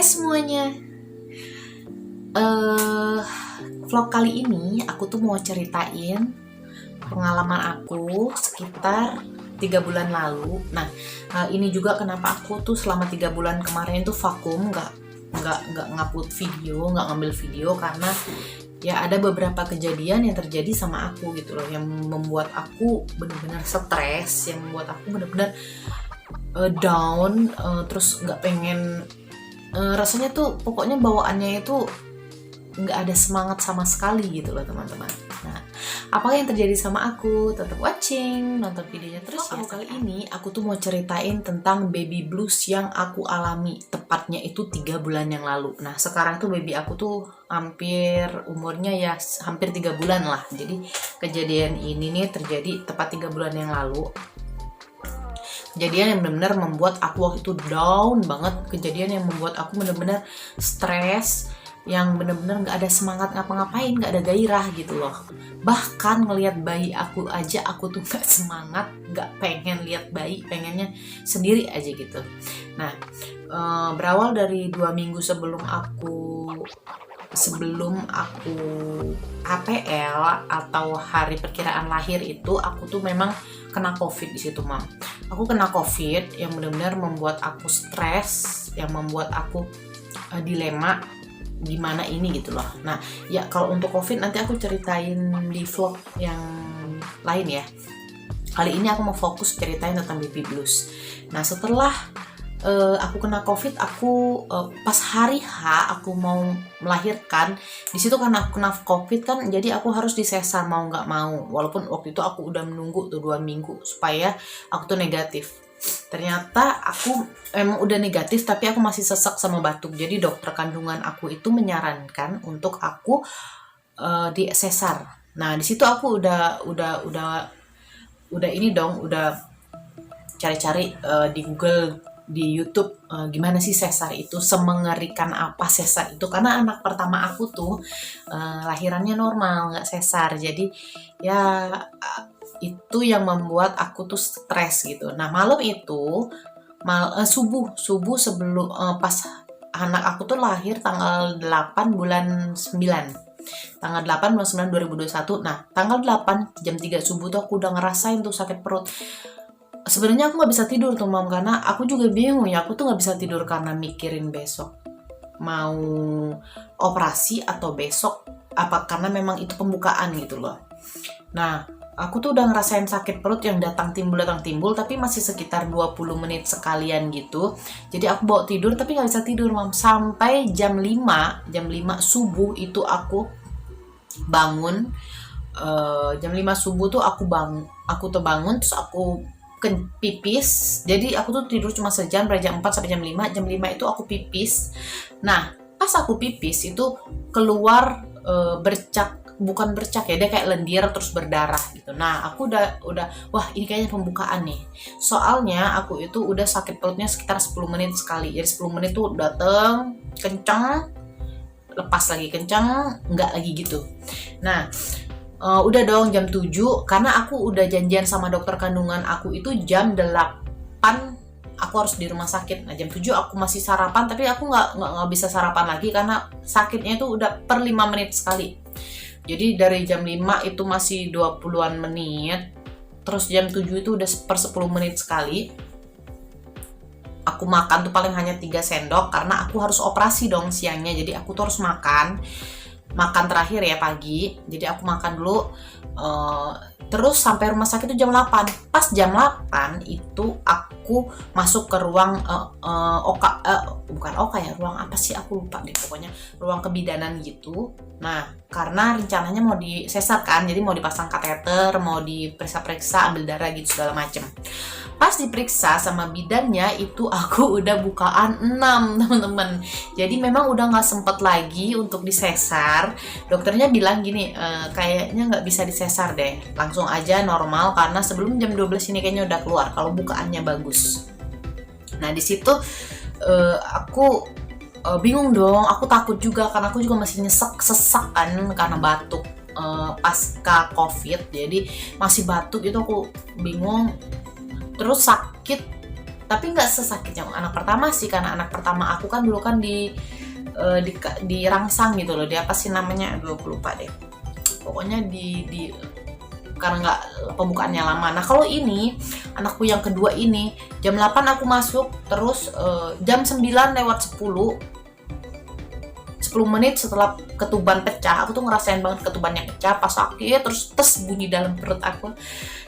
Semuanya, eh vlog kali ini aku tuh mau ceritain pengalaman aku sekitar 3 bulan lalu. Nah, ini juga kenapa aku tuh selama 3 bulan kemarin tuh vakum, nggak ngupload video, nggak ngambil video karena ya ada beberapa kejadian yang terjadi sama aku gitu loh, yang membuat aku benar-benar stres, yang membuat aku benar-benar down, terus nggak pengen, rasanya tuh pokoknya bawaannya itu nggak ada semangat sama sekali gitu loh teman-teman. Nah, apa yang terjadi sama aku? Tetap watching, nonton videonya terus ya. Kali ini aku tuh mau ceritain tentang baby blues yang aku alami, tepatnya itu 3 bulan yang lalu. Nah, sekarang tuh baby aku tuh hampir umurnya ya hampir 3 bulan lah. Jadi kejadian ini nih terjadi tepat 3 bulan yang lalu. Kejadian yang benar-benar membuat aku waktu itu down banget, kejadian yang membuat aku benar-benar stres, yang benar-benar nggak ada semangat ngapa-ngapain, nggak ada gairah gitu loh. Bahkan ngelihat bayi aku aja aku tuh nggak semangat, nggak pengen lihat bayi, pengennya sendiri aja gitu. Nah, berawal dari 2 minggu sebelum aku HPL atau hari perkiraan lahir itu, aku tuh memang kena COVID di situ, Mam. Aku kena COVID yang benar-benar membuat aku stres, yang membuat aku dilema gimana ini gitu loh. Nah, ya kalau untuk COVID nanti aku ceritain di vlog yang lain ya. Kali ini aku mau fokus ceritain tentang baby blues. Nah, setelah aku kena COVID, aku pas hari H aku mau melahirkan, di situ karena aku kena COVID kan, jadi aku harus disesar mau nggak mau. Walaupun waktu itu aku udah menunggu tuh 2 minggu supaya aku tuh negatif. Ternyata aku emang udah negatif, tapi aku masih sesak sama batuk. Jadi dokter kandungan aku itu menyarankan untuk aku disesar. Nah, di situ aku udah ini dong, udah cari-cari di Google, di YouTube, gimana sih sesar itu, semengerikan apa sesar itu, karena anak pertama aku tuh lahirannya normal, nggak sesar. Jadi ya itu yang membuat aku tuh stres gitu. Nah, malam itu subuh sebelum pas anak aku tuh lahir tanggal 8 bulan 9. Tanggal 8 bulan 9 2021. Nah, tanggal 8 jam 3 subuh tuh aku udah ngerasain tuh sakit perut. Sebenarnya aku nggak bisa tidur tuh, Mam, karena aku juga bingung ya. Aku tuh nggak bisa tidur karena mikirin besok mau operasi atau besok apa karena memang itu pembukaan gitu loh. Nah, aku tuh udah ngerasain sakit perut yang datang timbul, tapi masih sekitar 20 menit sekalian gitu. Jadi aku bawa tidur tapi nggak bisa tidur, Mam. Sampai jam 5 subuh itu aku bangun. Jam 5 subuh tuh aku bangun terus aku pipis. Jadi aku tuh tidur cuma sejam, dari jam 4 sampai jam 5. Jam 5 itu aku pipis. Nah, pas aku pipis itu keluar bukan bercak ya, dia kayak lendir terus berdarah gitu. Nah, aku udah wah, ini kayaknya pembukaan nih. Soalnya aku itu udah sakit perutnya sekitar 10 menit sekali. Jadi 10 menit tuh dateng kenceng, lepas lagi kenceng, enggak lagi gitu. Nah, udah dong jam 7, karena aku udah janjian sama dokter kandungan aku itu jam 8 aku harus di rumah sakit. Nah, jam 7 aku masih sarapan, tapi aku nggak bisa sarapan lagi karena sakitnya itu udah per 5 menit sekali. Jadi dari jam 5 itu masih 20-an menit, terus jam 7 itu udah per 10 menit sekali. Aku makan tuh paling hanya 3 sendok karena aku harus operasi dong siangnya, jadi aku tuh harus makan terakhir ya pagi. Jadi aku makan dulu, terus sampai rumah sakit itu jam 8. Pas jam 8 itu aku masuk ke ruang bukan oka ya, ruang apa sih aku lupa deh, pokoknya ruang kebidanan gitu. Nah, karena rencananya mau disesar kan, jadi mau dipasang kateter, mau diperiksa-periksa, ambil darah gitu segala macem. Pas diperiksa sama bidannya itu aku udah bukaan 6, teman-teman. Jadi memang udah nggak sempet lagi untuk disesar. Dokternya bilang gini, kayaknya nggak bisa disesar deh, langsung aja normal karena sebelum jam 12 ini kayaknya udah keluar kalau bukaannya bagus. Nah, di situ aku bingung dong, aku takut juga karena aku juga masih sesak kan karena batuk pasca COVID. Jadi masih batuk itu, aku bingung. Terus sakit tapi nggak sesakit yang anak pertama sih, karena anak pertama aku kan dulu kan dirangsang gitu loh, dia apa sih namanya, aduh aku lupa deh, pokoknya di karena nggak pembukaannya lama. Nah kalau ini anakku yang kedua ini jam 8 aku masuk, terus jam 9:10 menit setelah ketuban pecah, aku tuh ngerasain banget ketubannya pecah pas sakit, terus tes bunyi dalam perut aku.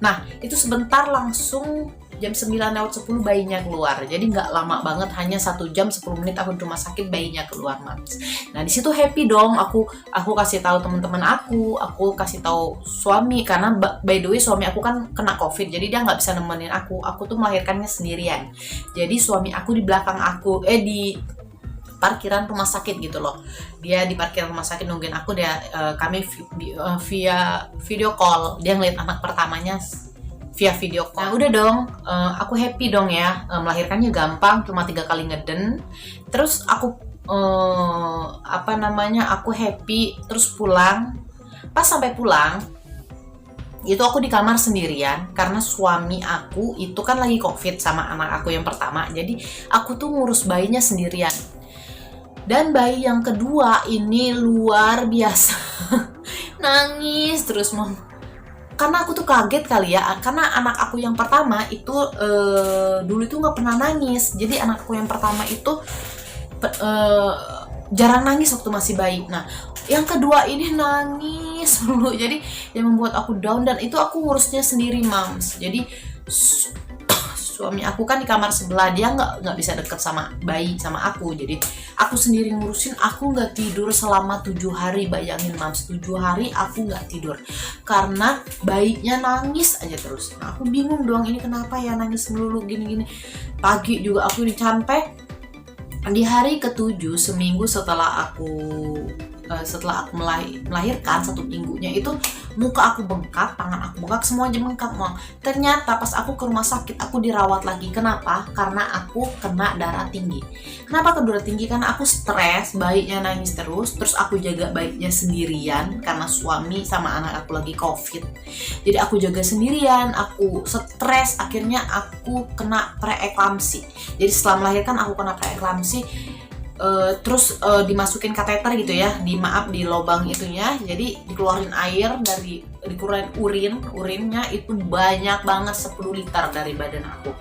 Nah itu sebentar langsung jam 9:10 bayinya keluar, jadi nggak lama banget, hanya 1 jam 10 menit aku di rumah sakit bayinya keluar, Mams. Nah di situ happy dong, aku kasih tahu teman-teman aku kasih tahu suami, karena by the way suami aku kan kena covid, jadi dia nggak bisa nemenin aku tuh melahirkannya sendirian. Jadi suami aku di belakang aku di parkiran rumah sakit gitu loh, dia di parkiran rumah sakit nungguin aku, kami via video call, dia ngeliat anak pertamanya via video call. Nah udah dong, aku happy dong ya, melahirkannya gampang, cuma 3 kali ngeden, terus aku aku happy, terus pulang. Pas sampai pulang itu aku di kamar sendirian, karena suami aku itu kan lagi covid sama anak aku yang pertama, jadi aku tuh ngurus bayinya sendirian. Dan bayi yang kedua ini luar biasa nangis terus, Mom. Karena aku tuh kaget kali ya, karena anak aku yang pertama itu dulu itu nggak pernah nangis. Jadi anak aku yang pertama itu jarang nangis waktu masih bayi. Nah yang kedua ini nangis dulu, jadi yang membuat aku down, dan itu aku ngurusnya sendiri, Mams. Jadi suami aku kan di kamar sebelah, dia nggak bisa deket sama bayi sama aku, jadi aku sendiri ngurusin. Aku nggak tidur selama 7 hari, bayangin, Mams, 7 hari aku nggak tidur karena bayinya nangis aja terus. Nah, aku bingung dong, ini kenapa ya nangis melulu gini-gini. Pagi juga aku sampai di hari ke-7, seminggu setelah aku melahirkan, 1 minggunya itu muka aku bengkak, tangan aku bengkak, semua aja bengkak, Mom. Ternyata pas aku ke rumah sakit aku dirawat lagi. Kenapa? Karena aku kena darah tinggi. Kenapa ke darah tinggi? Karena aku stres, bayinya nangis terus aku jaga bayinya sendirian karena suami sama anak aku lagi covid. Jadi aku jaga sendirian, aku stres, akhirnya aku kena preeklamsi. Jadi setelah melahirkan aku kena preeklamsi. Terus dimasukin kateter gitu ya, di lubang itunya, jadi dikeluarin air dikeluarin urinnya itu banyak banget, 10 liter dari badan aku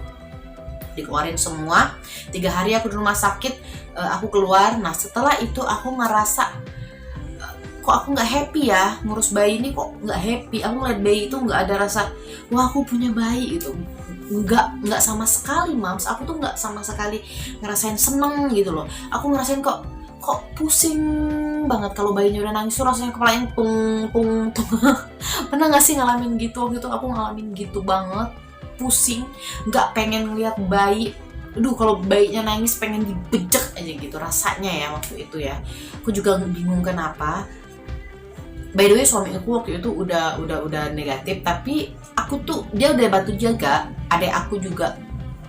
dikeluarin semua. 3 hari aku di rumah sakit, aku keluar. Nah setelah itu aku ngerasa kok aku nggak happy ya, ngurus bayi ini kok nggak happy. Aku ngeliat bayi itu nggak ada rasa wah aku punya bayi itu, nggak sama sekali, Mams. Aku tuh nggak sama sekali ngerasain seneng gitu loh. Aku ngerasain kok pusing banget kalau bayinya udah nangis tuh, rasanya kepalanya tung. Pernah nggak sih ngalamin gitu? Waktu itu aku ngalamin gitu banget, pusing, nggak pengen ngeliat bayi. Aduh, kalau bayinya nangis pengen dibejek aja gitu rasanya ya waktu itu ya. Aku juga bingung kenapa. By the way, suami aku waktu itu udah negatif, tapi aku tuh, dia udah bantu jaga, adek aku juga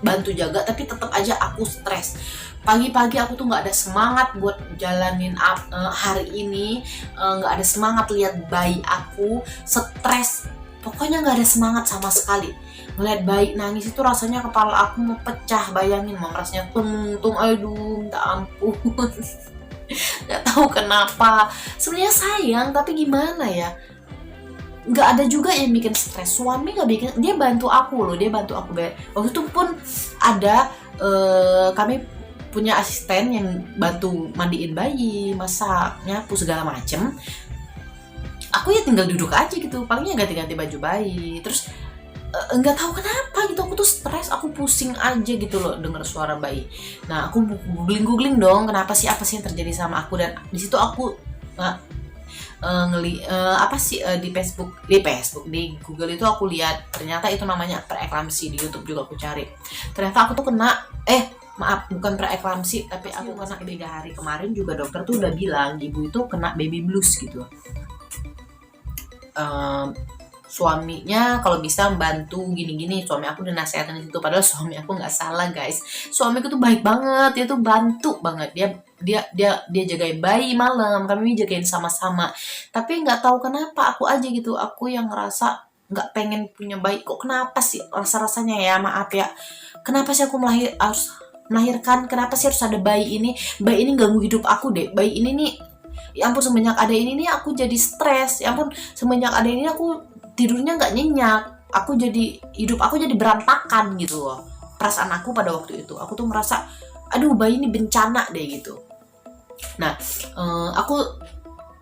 bantu jaga, tapi tetap aja aku stres. Pagi-pagi aku tuh nggak ada semangat buat jalanin hari ini, nggak ada semangat lihat bayi aku, stres. Pokoknya nggak ada semangat sama sekali. Ngeliat bayi nangis itu rasanya kepala aku mau pecah, bayangin, Mom, rasanya tung, aduh, minta ampun. Nggak tahu kenapa, sebenarnya sayang tapi gimana ya, nggak ada juga yang bikin stres. Suami nggak bikin, dia bantu aku loh, waktu itu pun ada kami punya asisten yang bantu mandiin bayi, masak, nyapu, segala macem. Aku ya tinggal duduk aja gitu, palingnya ganti-ganti baju bayi. Terus nggak tahu kenapa gitu, aku tuh stres, aku pusing aja gitu loh dengar suara bayi. Nah aku googling dong, apa sih yang terjadi sama aku. Dan di situ aku di Google itu aku lihat, ternyata itu namanya preeklamsi. Di YouTube juga aku cari, ternyata aku tuh kena bukan preeklamsi, tapi aku kena 3 hari kemarin juga. Dokter tuh udah bilang ibu itu kena baby blues gitu. Suaminya kalau bisa membantu gini-gini, suami aku udah nasihatin itu, padahal suami aku nggak salah, guys. Suamiku tuh baik banget, dia tuh bantu banget, dia jagain bayi malam, kami jagain sama-sama. Tapi nggak tahu kenapa aku aja gitu, aku yang ngerasa nggak pengen punya bayi. Kok kenapa sih rasa-rasanya ya, maaf ya, kenapa sih aku harus melahirkan, kenapa sih harus ada bayi ini ganggu hidup aku deh, bayi ini nih, ya ampun semenjak ada ini nih aku jadi stres, ya ampun semenjak ada ini aku tidurnya nggak nyenyak, hidup aku jadi berantakan gitu loh. Perasaan aku pada waktu itu, aku tuh merasa aduh bayi ini bencana deh gitu. Nah, aku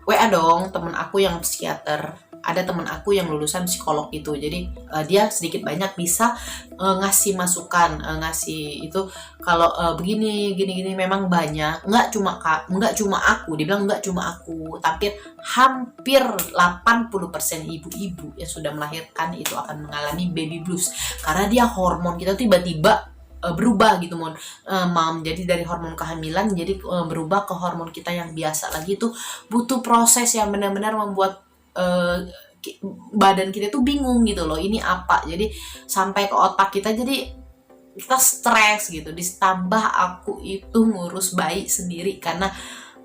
WA dong temen aku yang psikiater, ada temen aku yang lulusan psikolog gitu, jadi dia sedikit banyak bisa ngasih masukan, ngasih itu kalau begini gini memang banyak, nggak cuma aku, dia bilang nggak cuma aku, tapi hampir 80% ibu-ibu yang sudah melahirkan itu akan mengalami baby blues, karena dia hormon kita tiba-tiba berubah gitu mam. Jadi dari hormon kehamilan jadi berubah ke hormon kita yang biasa lagi, itu butuh proses yang benar-benar membuat badan kita tuh bingung gitu loh, ini apa, jadi sampai ke otak kita, jadi kita stres gitu. Ditambah aku itu ngurus bayi sendiri karena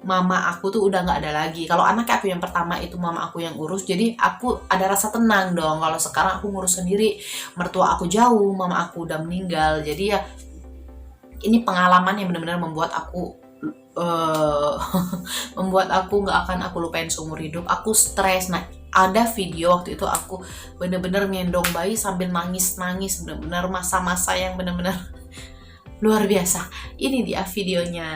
mama aku tuh udah nggak ada lagi. Kalau anak aku yang pertama itu mama aku yang urus, jadi aku ada rasa tenang dong. Kalau sekarang aku ngurus sendiri, mertua aku jauh, mama aku udah meninggal, jadi ya ini pengalaman yang benar-benar membuat aku membuat aku nggak akan aku lupain seumur hidup. Aku stres. Nah, ada video waktu itu aku bener-bener ngendong bayi sambil nangis, bener-bener masa-masa yang bener-bener luar biasa. Ini dia videonya.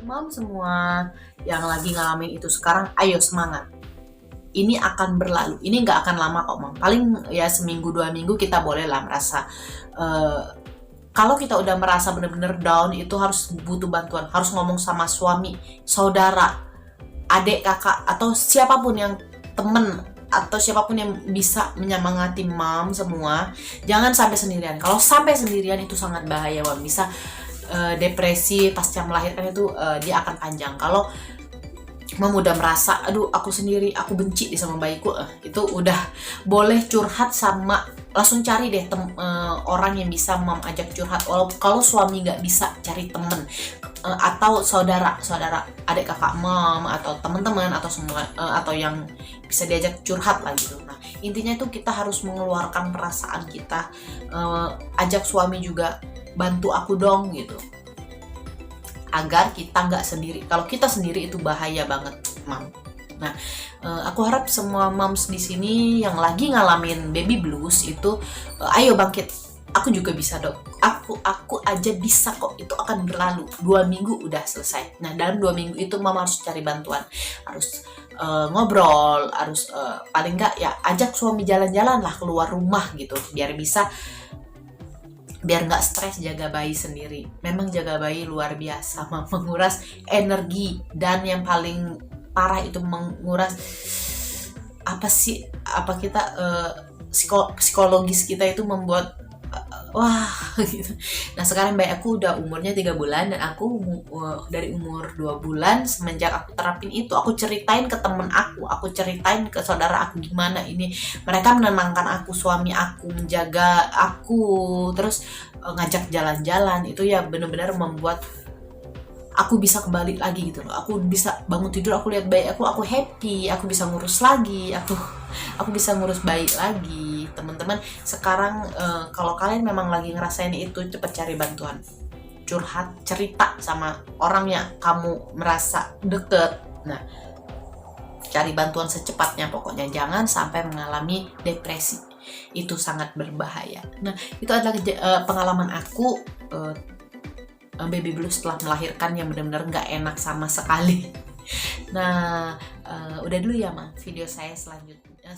Mom semua yang lagi ngalamin itu sekarang, ayo semangat. Ini akan berlalu. Ini nggak akan lama kok, Mom. Paling ya seminggu 2 minggu kita boleh lah merasa. Kalau kita udah merasa bener-bener down, itu harus butuh bantuan. Harus ngomong sama suami, saudara, adik, kakak, atau siapapun yang temen, atau siapapun yang bisa menyemangati Mom semua. Jangan sampai sendirian. Kalau sampai sendirian itu sangat bahaya, Mom. Bisa depresi pasca melahirkan itu dia akan panjang. Kalau Mom udah merasa aduh aku sendiri, aku benci sama bayiku, itu udah boleh curhat sama, langsung cari deh orang yang bisa Mom ajak curhat. Kalau suami nggak bisa, cari temen atau saudara, adik kakak Mom, atau teman-teman, atau semua atau yang bisa diajak curhat lah gitu. Nah, intinya itu kita harus mengeluarkan perasaan kita, ajak suami juga, bantu aku dong gitu, agar kita nggak sendiri. Kalau kita sendiri itu bahaya banget, Mam. Nah, aku harap semua moms di sini yang lagi ngalamin baby blues itu, ayo bangkit. Aku juga bisa dok. Aku aja bisa kok. Itu akan berlalu. 2 minggu udah selesai. Nah, dalam 2 minggu itu Mama harus cari bantuan. Harus ngobrol. Harus paling nggak ya ajak suami jalan-jalan lah keluar rumah gitu. Biar nggak stres jaga bayi sendiri. Memang jaga bayi luar biasa, menguras energi, dan yang paling parah itu menguras psikologis kita, itu membuat wah gitu. Nah, sekarang bayi aku udah umurnya 3 bulan, dan aku dari umur 2 bulan semenjak aku terapin itu, aku ceritain ke temen aku ceritain ke saudara aku gimana ini. Mereka menenangkan aku, suami aku menjaga aku, terus ngajak jalan-jalan. Itu ya benar-benar membuat aku bisa kembali lagi gitu loh. Aku bisa bangun tidur, aku lihat bayi aku happy, aku bisa ngurus lagi, aku bisa ngurus bayi lagi. Teman-teman, sekarang kalau kalian memang lagi ngerasain itu, cepet cari bantuan, curhat, cerita sama orang yang kamu merasa deket. Nah, cari bantuan secepatnya, pokoknya jangan sampai mengalami depresi, itu sangat berbahaya. Nah, itu adalah pengalaman aku baby blues setelah melahirkan yang benar-benar nggak enak sama sekali. Nah, udah dulu ya, Ma, video saya selanjutnya.